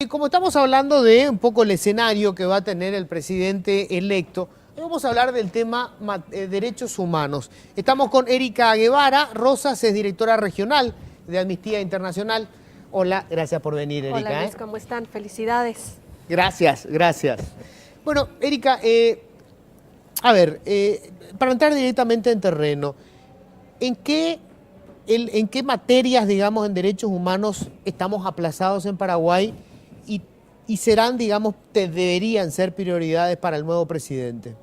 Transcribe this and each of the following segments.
Y como estamos hablando de un poco el escenario que va a tener el presidente electo, hoy vamos a hablar del tema derechos humanos. Estamos con Erika Guevara Rosas, es directora regional de Amnistía Internacional. Hola, gracias por venir, Erika. Hola Luis, ¿cómo están? Felicidades. Gracias, gracias. Bueno, Erika, para entrar directamente en terreno, ¿en qué materias, digamos, en derechos humanos estamos aplazados en Paraguay y serán, digamos, deberían ser prioridades para el nuevo presidente?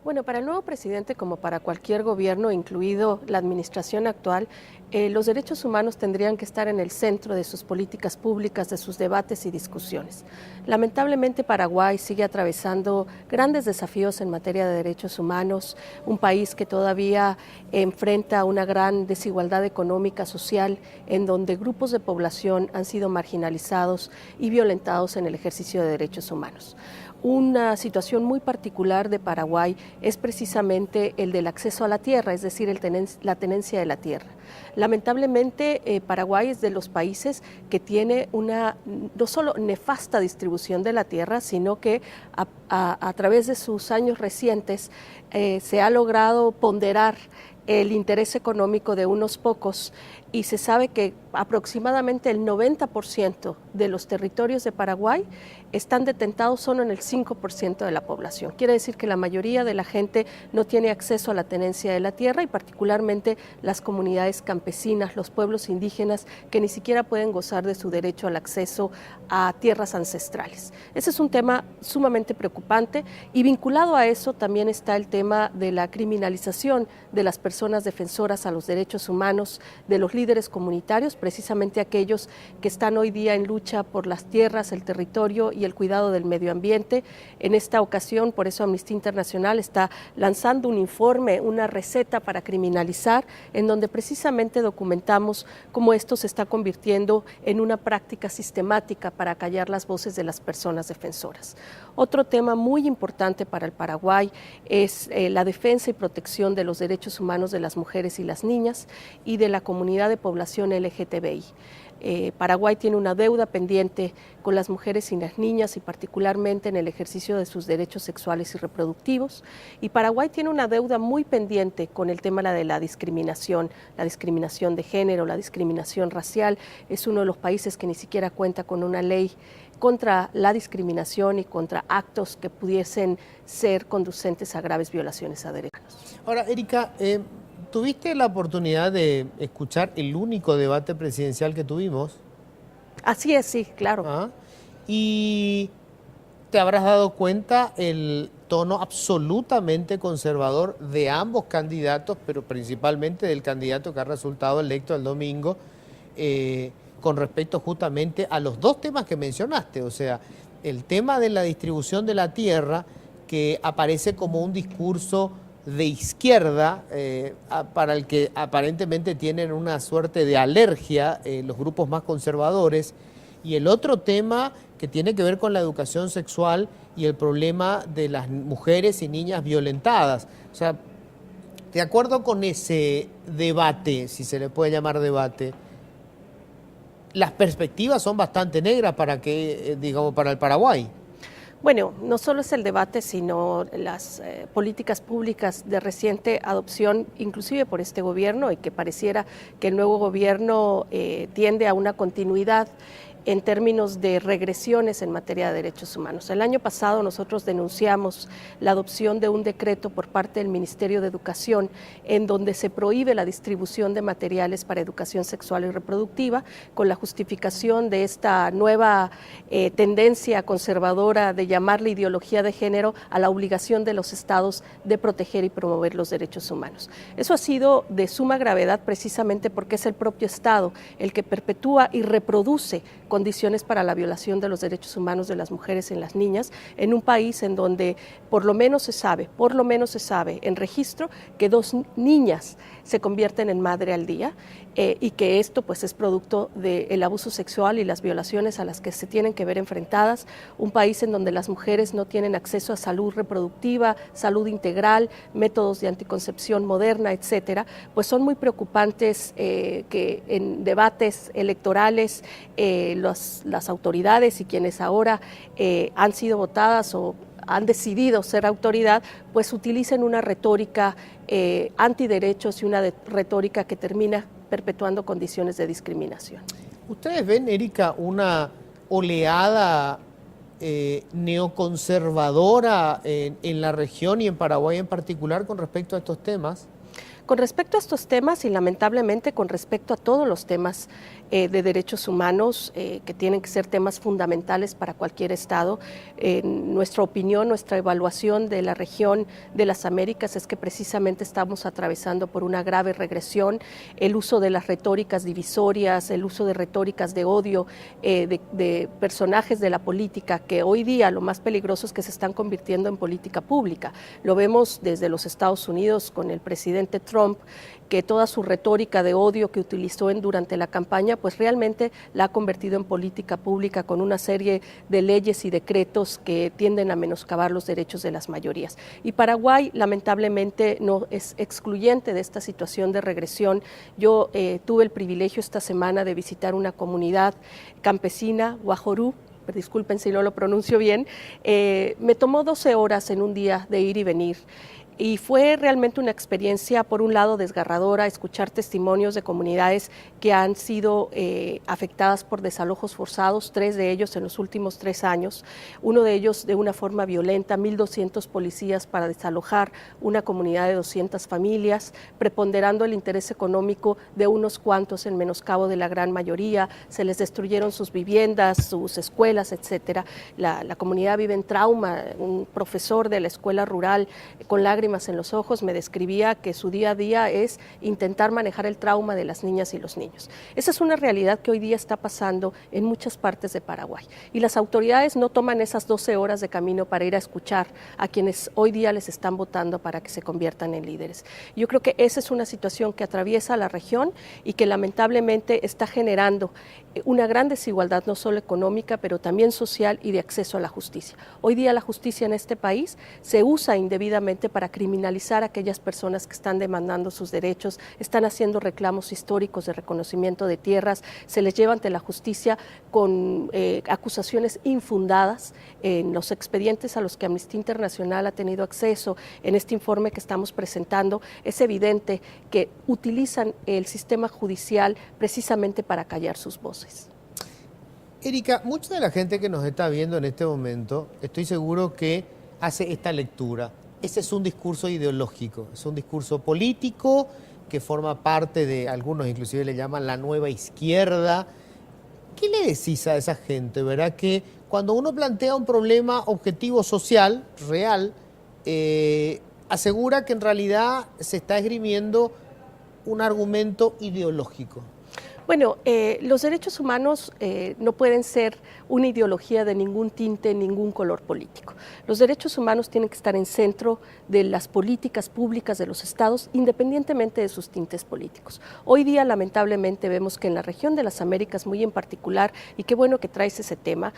Bueno, para el nuevo presidente, como para cualquier gobierno, incluido la administración actual, los derechos humanos tendrían que estar en el centro de sus políticas públicas, de sus debates y discusiones. Lamentablemente, Paraguay sigue atravesando grandes desafíos en materia de derechos humanos, un país que todavía enfrenta una gran desigualdad económica, social, en donde grupos de población han sido marginalizados y violentados en el ejercicio de derechos humanos. Una situación muy particular de Paraguay es precisamente el del acceso a la tierra, es decir, la tenencia de la tierra. Lamentablemente, Paraguay es de los países que tiene una no solo nefasta distribución de la tierra, sino que a través de sus años recientes se ha logrado ponderar el interés económico de unos pocos y se sabe que aproximadamente el 90% de los territorios de Paraguay están detentados solo en el 5% de la población. Quiere decir que la mayoría de la gente no tiene acceso a la tenencia de la tierra y particularmente las comunidades campesinas, los pueblos indígenas que ni siquiera pueden gozar de su derecho al acceso a tierras ancestrales. Ese es un tema sumamente preocupante y vinculado a eso también está el tema de la criminalización de las personas defensoras a los derechos humanos, de los líderes comunitarios, precisamente aquellos que están hoy día en lucha por las tierras, el territorio y el cuidado del medio ambiente. En esta ocasión, por eso Amnistía Internacional está lanzando un informe, una receta para criminalizar, en donde precisamente documentamos cómo esto se está convirtiendo en una práctica sistemática para callar las voces de las personas defensoras. Otro tema muy importante para el Paraguay es la defensa y protección de los derechos humanos de las mujeres y las niñas y de la comunidad de población LGTBI. Paraguay tiene una deuda pendiente con las mujeres y las niñas y particularmente en el ejercicio de sus derechos sexuales y reproductivos, y Paraguay tiene una deuda muy pendiente con el tema de la discriminación de género, la discriminación racial. Es uno de los países que ni siquiera cuenta con una ley contra la discriminación y contra actos que pudiesen ser conducentes a graves violaciones a derechos humanos. Ahora, Erika, ¿tuviste la oportunidad de escuchar el único debate presidencial que tuvimos? Así es, sí, claro. Y te habrás dado cuenta el tono absolutamente conservador de ambos candidatos, pero principalmente del candidato que ha resultado electo el domingo, con respecto justamente a los dos temas que mencionaste, o sea, el tema de la distribución de la tierra, que aparece como un discurso de izquierda, para el que aparentemente tienen una suerte de alergia los grupos más conservadores, y el otro tema que tiene que ver con la educación sexual y el problema de las mujeres y niñas violentadas. O sea, de acuerdo con ese debate, si se le puede llamar debate, las perspectivas son bastante negras para el Paraguay. Bueno, no solo es el debate, sino las políticas públicas de reciente adopción, inclusive por este gobierno, y que pareciera que el nuevo gobierno tiende a una continuidad en términos de regresiones en materia de derechos humanos. El año pasado nosotros denunciamos la adopción de un decreto por parte del Ministerio de Educación en donde se prohíbe la distribución de materiales para educación sexual y reproductiva con la justificación de esta nueva tendencia conservadora de llamarle ideología de género a la obligación de los estados de proteger y promover los derechos humanos. Eso ha sido de suma gravedad precisamente porque es el propio Estado el que perpetúa y reproduce condiciones para la violación de los derechos humanos de las mujeres y las niñas en un país en donde por lo menos se sabe en registro que 2 niñas se convierten en madre al día y que esto pues es producto del abuso sexual y las violaciones a las que se tienen que ver enfrentadas, un país en donde las mujeres no tienen acceso a salud reproductiva, salud integral, métodos de anticoncepción moderna, etcétera, pues son muy preocupantes que en debates electorales las autoridades y quienes ahora han sido votadas o han decidido ser autoridad, pues utilicen una retórica antiderechos y una retórica que termina perpetuando condiciones de discriminación. ¿Ustedes ven, Erika, una oleada neoconservadora en la región y en Paraguay en particular con respecto a estos temas? Con respecto a estos temas y lamentablemente con respecto a todos los temas de derechos humanos que tienen que ser temas fundamentales para cualquier Estado, nuestra opinión, nuestra evaluación de la región de las Américas es que precisamente estamos atravesando por una grave regresión, el uso de las retóricas divisorias, el uso de retóricas de odio de personajes de la política que hoy día lo más peligroso es que se están convirtiendo en política pública. Lo vemos desde los Estados Unidos con el presidente Trump, que toda su retórica de odio que utilizó durante la campaña, pues realmente la ha convertido en política pública con una serie de leyes y decretos que tienden a menoscabar los derechos de las mayorías. Y Paraguay, lamentablemente, no es excluyente de esta situación de regresión. Yo tuve el privilegio esta semana de visitar una comunidad campesina, Guajorú, disculpen si no lo pronuncio bien, me tomó 12 horas en un día de ir y venir. Y fue realmente una experiencia, por un lado, desgarradora, escuchar testimonios de comunidades que han sido afectadas por desalojos forzados, 3 de ellos en los últimos 3 años, uno de ellos de una forma violenta, 1.200 policías para desalojar una comunidad de 200 familias, preponderando el interés económico de unos cuantos en menoscabo de la gran mayoría, se les destruyeron sus viviendas, sus escuelas, etcétera. La comunidad vive en trauma. Un profesor de la escuela rural con lágrimas en los ojos me describía que su día a día es intentar manejar el trauma de las niñas y los niños. Esa es una realidad que hoy día está pasando en muchas partes de Paraguay y las autoridades no toman esas 12 horas de camino para ir a escuchar a quienes hoy día les están votando para que se conviertan en líderes. Yo creo que esa es una situación que atraviesa la región y que lamentablemente está generando una gran desigualdad no solo económica, pero también social y de acceso a la justicia. Hoy día la justicia en este país se usa indebidamente para criminalizar a aquellas personas que están demandando sus derechos, están haciendo reclamos históricos de reconocimiento de tierras, se les lleva ante la justicia con acusaciones infundadas. En los expedientes a los que Amnistía Internacional ha tenido acceso en este informe que estamos presentando, es evidente que utilizan el sistema judicial precisamente para callar sus voces. Erika, mucha de la gente que nos está viendo en este momento, estoy seguro que hace esta lectura. Ese es un discurso ideológico, es un discurso político que forma parte de, algunos inclusive le llaman la nueva izquierda. ¿Qué le decís a esa gente, verdad? Que cuando uno plantea un problema objetivo social, real, asegura que en realidad se está esgrimiendo un argumento ideológico. Bueno, los derechos humanos no pueden ser una ideología de ningún tinte, ningún color político. Los derechos humanos tienen que estar en centro de las políticas públicas de los estados, independientemente de sus tintes políticos. Hoy día, lamentablemente, vemos que en la región de las Américas, muy en particular, y qué bueno que traes ese tema,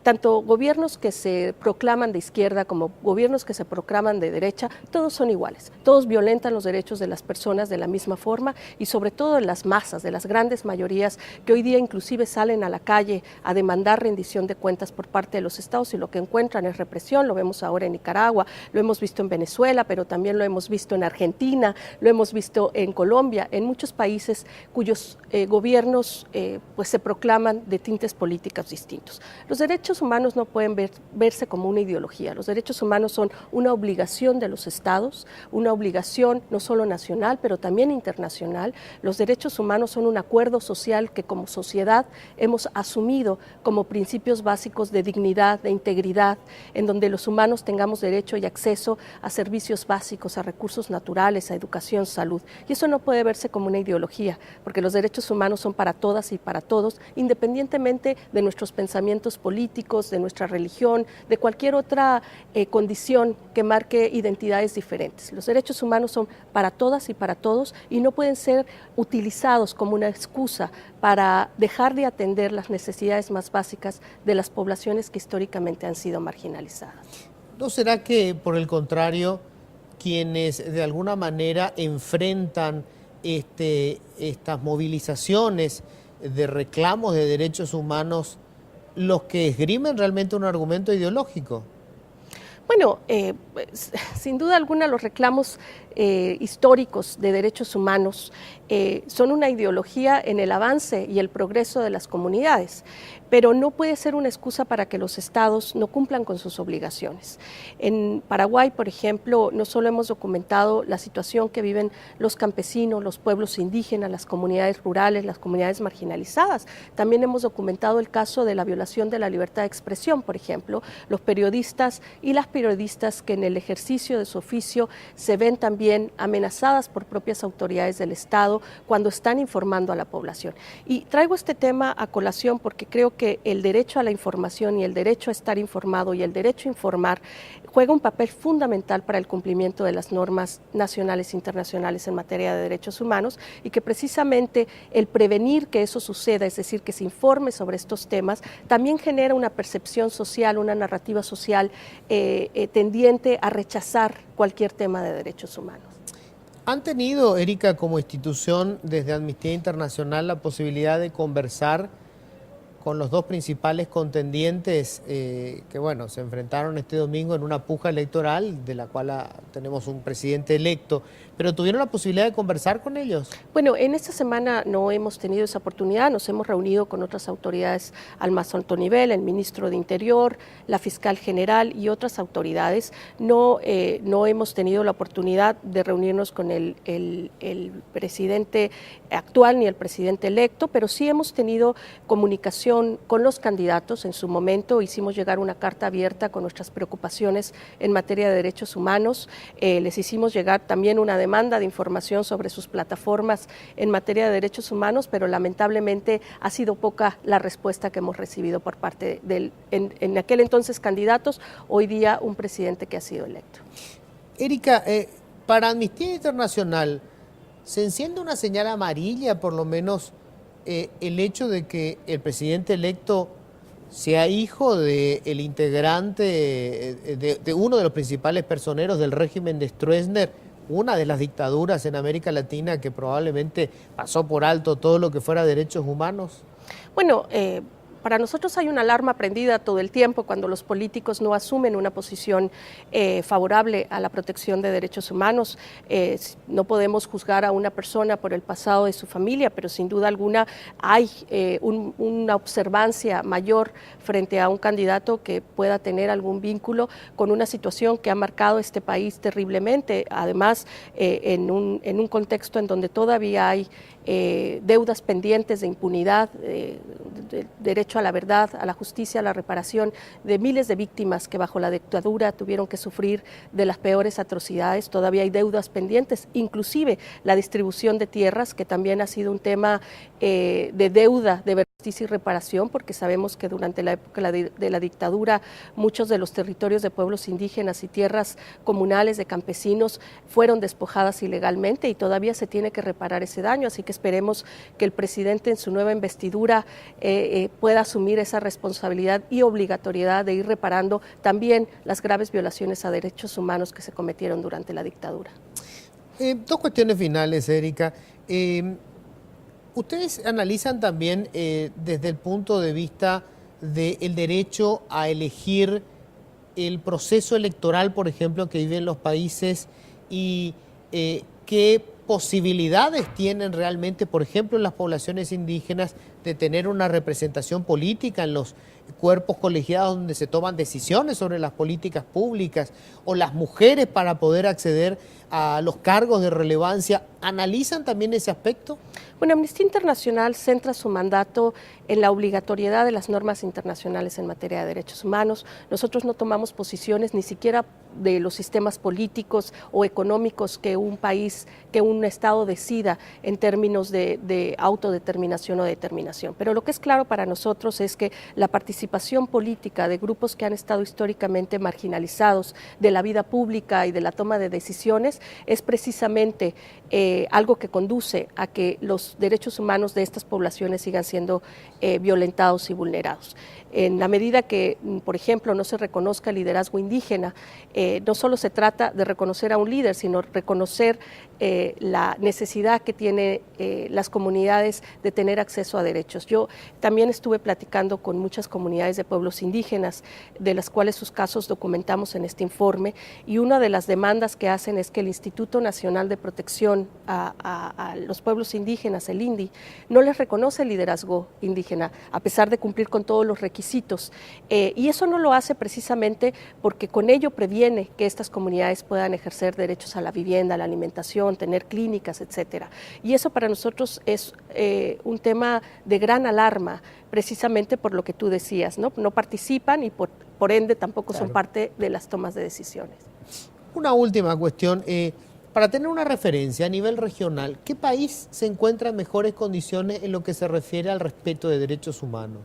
tanto gobiernos que se proclaman de izquierda como gobiernos que se proclaman de derecha, todos son iguales. Todos violentan los derechos de las personas de la misma forma y sobre todo en las masas, de las grandes mayorías que hoy día inclusive salen a la calle a demandar rendición de cuentas por parte de los estados y lo que encuentran es represión. Lo vemos ahora en Nicaragua, lo hemos visto en Venezuela, pero también lo hemos visto en Argentina, lo hemos visto en Colombia, en muchos países cuyos gobiernos pues se proclaman de tintes políticos distintos. Los derechos humanos no pueden verse como una ideología. Los derechos humanos son una obligación de los estados, una obligación no solo nacional, pero también internacional. Los derechos humanos son un acuerdo social que como sociedad hemos asumido como principios básicos de dignidad, de integridad, en donde los humanos tengamos derecho y acceso a servicios básicos, a recursos naturales, a educación, salud. Y eso no puede verse como una ideología, porque los derechos humanos son para todas y para todos, independientemente de nuestros pensamientos políticos, de nuestra religión, de cualquier otra condición que marque identidades diferentes. Los derechos humanos son para todas y para todos y no pueden ser utilizados como una excusa para dejar de atender las necesidades más básicas de las poblaciones que históricamente han sido marginalizadas. ¿No será que, por el contrario, quienes de alguna manera enfrentan estas movilizaciones de reclamos de derechos humanos los que esgrimen realmente un argumento ideológico? Bueno, sin duda alguna los reclamos históricos de derechos humanos son una ideología en el avance y el progreso de las comunidades, pero no puede ser una excusa para que los estados no cumplan con sus obligaciones. En Paraguay, por ejemplo, no solo hemos documentado la situación que viven los campesinos, los pueblos indígenas, las comunidades rurales, las comunidades marginalizadas, también hemos documentado el caso de la violación de la libertad de expresión, por ejemplo, los periodistas y las periodistas que en el ejercicio de su oficio se ven también amenazadas por propias autoridades del Estado cuando están informando a la población. Y traigo este tema a colación porque creo que el derecho a la información y el derecho a estar informado y el derecho a informar juega un papel fundamental para el cumplimiento de las normas nacionales e internacionales en materia de derechos humanos y que precisamente el prevenir que eso suceda, es decir, que se informe sobre estos temas, también genera una percepción social, una narrativa social tendiente a rechazar cualquier tema de derechos humanos. ¿Han tenido, Erika, como institución desde Amnistía Internacional la posibilidad de conversar con los dos principales contendientes que, bueno, se enfrentaron este domingo en una puja electoral de la cual tenemos un presidente electo, pero tuvieron la posibilidad de conversar con ellos? Bueno, en esta semana no hemos tenido esa oportunidad, nos hemos reunido con otras autoridades al más alto nivel, el ministro de Interior, la fiscal general y otras autoridades. No hemos tenido la oportunidad de reunirnos con el presidente actual ni el presidente electo, pero sí hemos tenido comunicación con los candidatos. En su momento hicimos llegar una carta abierta con nuestras preocupaciones en materia de derechos humanos. Les hicimos llegar también una demanda de información sobre sus plataformas en materia de derechos humanos, pero lamentablemente ha sido poca la respuesta que hemos recibido por parte del, en aquel entonces candidatos, hoy día un presidente que ha sido electo. Erika, para Amnistía Internacional, ¿se enciende una señal amarilla por lo menos el hecho de que el presidente electo sea hijo del integrante de uno de los principales personeros del régimen de Stroessner, una de las dictaduras en América Latina que probablemente pasó por alto todo lo que fuera derechos humanos? Bueno, para nosotros hay una alarma prendida todo el tiempo cuando los políticos no asumen una posición favorable a la protección de derechos humanos. No podemos juzgar a una persona por el pasado de su familia, pero sin duda alguna hay una observancia mayor frente a un candidato que pueda tener algún vínculo con una situación que ha marcado este país terriblemente, además en un contexto en donde todavía hay deudas pendientes de impunidad, de derecho a la verdad, a la justicia, a la reparación de miles de víctimas que bajo la dictadura tuvieron que sufrir de las peores atrocidades. Todavía hay deudas pendientes, inclusive la distribución de tierras, que también ha sido un tema de deuda de justicia y reparación, porque sabemos que durante la época de la dictadura muchos de los territorios de pueblos indígenas y tierras comunales de campesinos fueron despojadas ilegalmente y todavía se tiene que reparar ese daño, así que esperemos que el presidente en su nueva investidura pueda asumir esa responsabilidad y obligatoriedad de ir reparando también las graves violaciones a derechos humanos que se cometieron durante la dictadura. Dos cuestiones finales, Erika. Ustedes analizan también desde el punto de vista del derecho a elegir el proceso electoral, por ejemplo, que viven los países y qué posibilidades tienen realmente, por ejemplo, las poblaciones indígenas de tener una representación política en los cuerpos colegiados donde se toman decisiones sobre las políticas públicas, o las mujeres para poder acceder a los cargos de relevancia. ¿Analizan también ese aspecto? Bueno, Amnistía Internacional centra su mandato en la obligatoriedad de las normas internacionales en materia de derechos humanos. Nosotros no tomamos posiciones ni siquiera de los sistemas políticos o económicos que un país, que un Estado decida en términos de autodeterminación o determinación. Pero lo que es claro para nosotros es que la participación política de grupos que han estado históricamente marginalizados de la vida pública y de la toma de decisiones es precisamente algo que conduce a que los derechos humanos de estas poblaciones sigan siendo violentados y vulnerados. En la medida que, por ejemplo, no se reconozca el liderazgo indígena, no solo se trata de reconocer a un líder, sino reconocer la necesidad que tienen las comunidades de tener acceso a derechos. Yo también estuve platicando con muchas comunidades de pueblos indígenas, de las cuales sus casos documentamos en este informe, y una de las demandas que hacen es que el Instituto Nacional de Protección a los pueblos indígenas, el INDI, no les reconoce el liderazgo indígena, a pesar de cumplir con todos los requisitos. Y eso no lo hace precisamente porque con ello previene que estas comunidades puedan ejercer derechos a la vivienda, a la alimentación, tener clínicas, etcétera. Y eso para nosotros es un tema de gran alarma, precisamente por lo que tú decías, ¿no? No participan y por ende tampoco son parte de las tomas de decisiones. Una última cuestión, para tener una referencia a nivel regional, ¿qué país se encuentra en mejores condiciones en lo que se refiere al respeto de derechos humanos?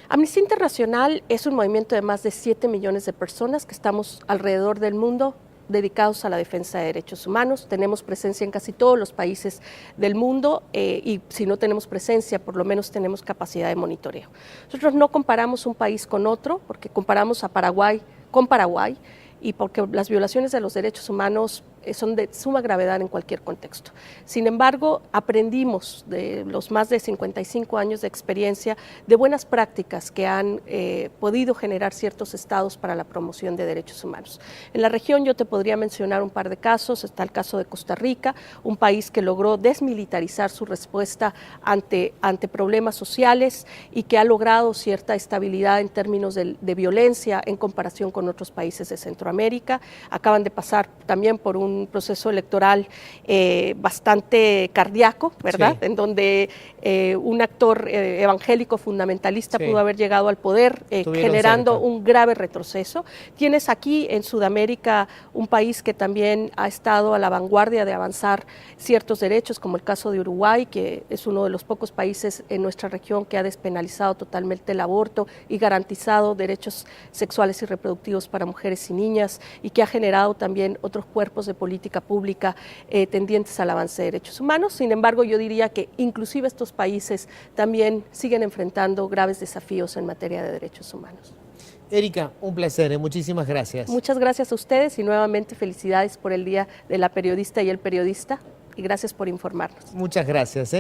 Amnistía Internacional es un movimiento de más de 7 millones de personas que estamos alrededor del mundo dedicados a la defensa de derechos humanos. Tenemos presencia en casi todos los países del mundo y si no tenemos presencia, por lo menos tenemos capacidad de monitoreo. Nosotros no comparamos un país con otro, porque comparamos a Paraguay con Paraguay y porque las violaciones de los derechos humanos son de suma gravedad en cualquier contexto. Sin embargo, aprendimos de los más de 55 años de experiencia de buenas prácticas que han podido generar ciertos estados para la promoción de derechos humanos. En la región yo te podría mencionar un par de casos. Está el caso de Costa Rica, un país que logró desmilitarizar su respuesta ante problemas sociales y que ha logrado cierta estabilidad en términos de violencia en comparación con otros países de Centroamérica. Acaban de pasar también por un proceso electoral bastante cardíaco, ¿verdad? Sí. En donde un actor evangélico fundamentalista pudo haber llegado al poder, generando un grave retroceso. Tienes aquí en Sudamérica un país que también ha estado a la vanguardia de avanzar ciertos derechos, como el caso de Uruguay, que es uno de los pocos países en nuestra región que ha despenalizado totalmente el aborto y garantizado derechos sexuales y reproductivos para mujeres y niñas, y que ha generado también otros cuerpos de política pública tendientes al avance de derechos humanos. Sin embargo, yo diría que inclusive estos países también siguen enfrentando graves desafíos en materia de derechos humanos. Erika, un placer, muchísimas gracias. Muchas gracias a ustedes y nuevamente felicidades por el Día de la Periodista y el Periodista y gracias por informarnos. Muchas gracias.